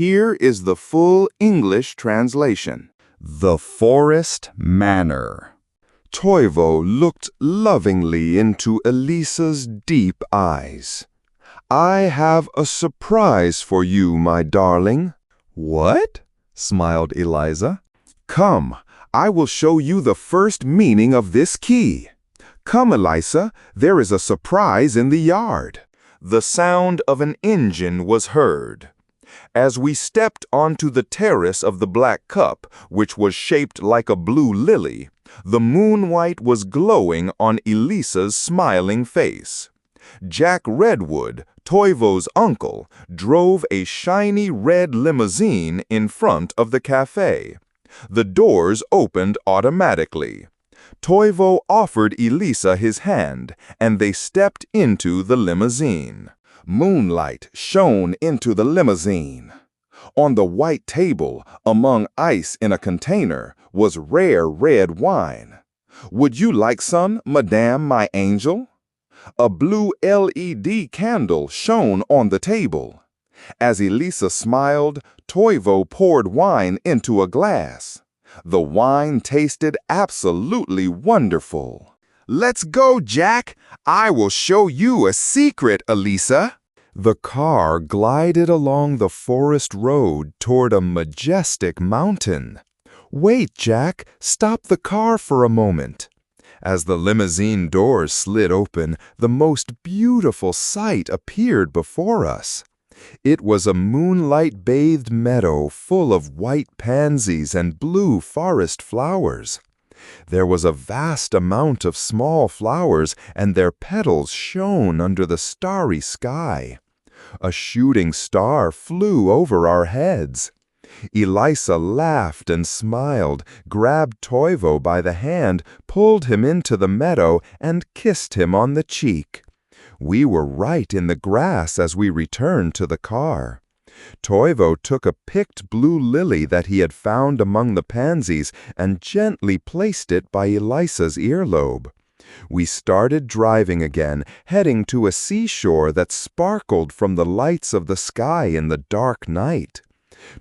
Here is the full English translation. The Forest Manor. Toivo looked lovingly into Elisa's deep eyes. "I have a surprise for you, my darling." What? Smiled Eliza. "Come, I will show you the first meaning of this key. Come, Elisa, there is a surprise in the yard." The sound of an engine was heard. As we stepped onto the terrace of the Black Cup, which was shaped like a blue lily, the moonlight was glowing on Elisa's smiling face. Jack Redwood, Toivo's uncle, drove a shiny red limousine in front of the cafe. The doors opened automatically. Toivo offered Elisa his hand, and they stepped into the limousine. Moonlight shone into the limousine. On the white table, among ice in a container, was rare red wine. "Would you like some, Madame, my angel?" A blue LED candle shone on the table. As Elisa smiled, Toivo poured wine into a glass. The wine tasted absolutely wonderful. "Let's go, Jack. I will show you a secret, Elisa." The car glided along the forest road toward a majestic mountain. "Wait, Jack. Stop the car for a moment." As the limousine doors slid open, the most beautiful sight appeared before us. It was a moonlight-bathed meadow full of white pansies and blue forest flowers. There was a vast amount of small flowers, and their petals shone under the starry sky. A shooting star flew over our heads. Elisa laughed and smiled, grabbed Toivo by the hand, pulled him into the meadow, and kissed him on the cheek. We were right in the grass as we returned to the car. Toivo took a picked blue lily that he had found among the pansies and gently placed it by Elisa's earlobe. We started driving again, heading to a seashore that sparkled from the lights of the sky in the dark night.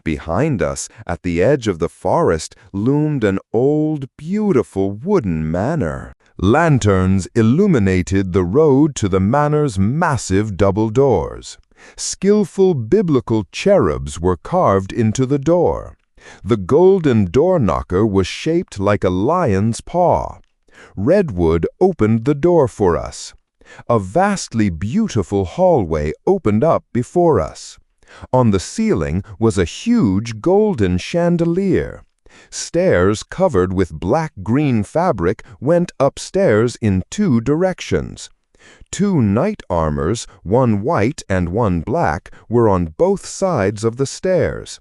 Behind us, at the edge of the forest, loomed an old, beautiful wooden manor. Lanterns illuminated the road to the manor's massive double doors. Skillful biblical cherubs were carved into the door. The golden door knocker was shaped like a lion's paw. Redwood opened the door for us. A vastly beautiful hallway opened up before us. On the ceiling was a huge golden chandelier. Stairs covered with black-green fabric went upstairs in 2 directions. 2 knight armors, one white and one black, were on both sides of the stairs.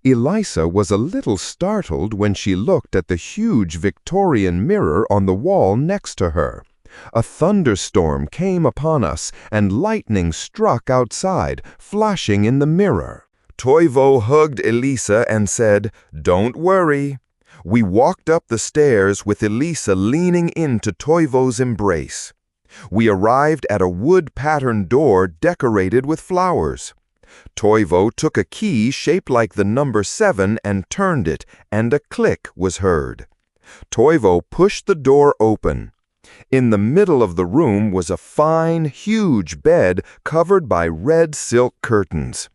Elisa was a little startled when she looked at the huge Victorian mirror on the wall next to her. A thunderstorm came upon us, and lightning struck outside, flashing in the mirror. Toivo hugged Elisa and said, "Don't worry." We walked up the stairs with Elisa leaning into Toivo's embrace. We arrived at a wood-patterned door decorated with flowers. Toivo took a key shaped like the number 7 and turned it, and a click was heard. Toivo pushed the door open. In the middle of the room was a fine, huge bed covered by red silk curtains.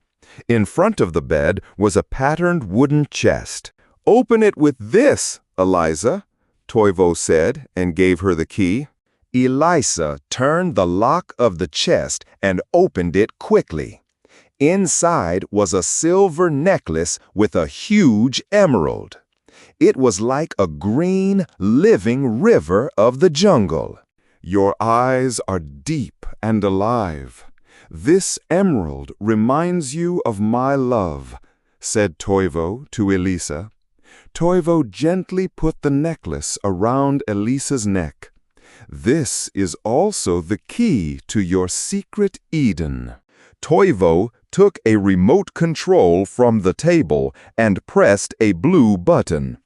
In front of the bed was a patterned wooden chest. "Open it with this, Eliza," Toivo said, and gave her the key. Elisa turned the lock of the chest and opened it quickly. Inside was a silver necklace with a huge emerald. It was like a green, living river of the jungle. "Your eyes are deep and alive. This emerald reminds you of my love," said Toivo to Elisa. Toivo gently put the necklace around Elisa's neck. "This is also the key to your secret Eden." Toivo took a remote control from the table and pressed a blue button.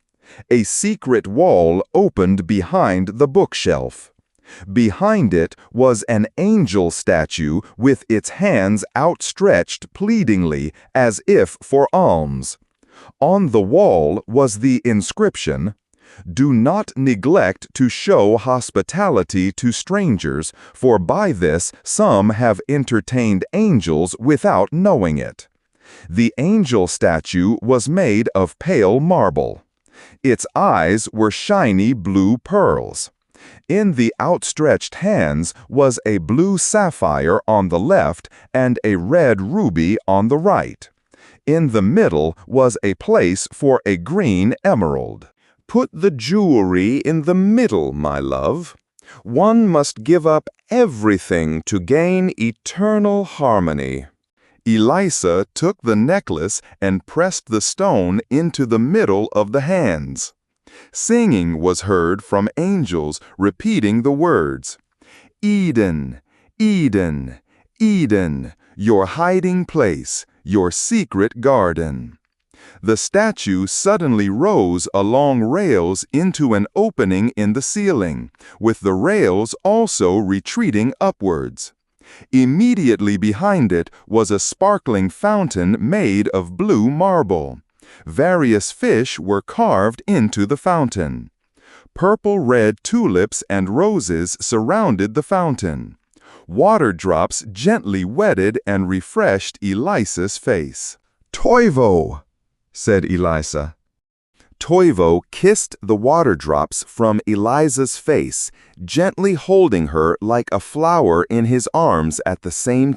A secret wall opened behind the bookshelf. Behind it was an angel statue with its hands outstretched pleadingly as if for alms. On the wall was the inscription, "Do not neglect to show hospitality to strangers, for by this some have entertained angels without knowing it." The angel statue was made of pale marble. Its eyes were shiny blue pearls. In the outstretched hands was a blue sapphire on the left and a red ruby on the right. In the middle was a place for a green emerald. "Put the jewelry in the middle, my love. One must give up everything to gain eternal harmony." Elisa took the necklace and pressed the stone into the middle of the hands. Singing was heard from angels repeating the words, "Eden, Eden, Eden, your hiding place, your secret garden." The statue suddenly rose along rails into an opening in the ceiling, with the rails also retreating upwards. Immediately behind it was a sparkling fountain made of blue marble. Various fish were carved into the fountain. Purple-red tulips and roses surrounded the fountain. Water drops gently wetted and refreshed Elisa's face. "Toivo," said Elisa. Toivo kissed the water drops from Elisa's face, gently holding her like a flower in his arms at the same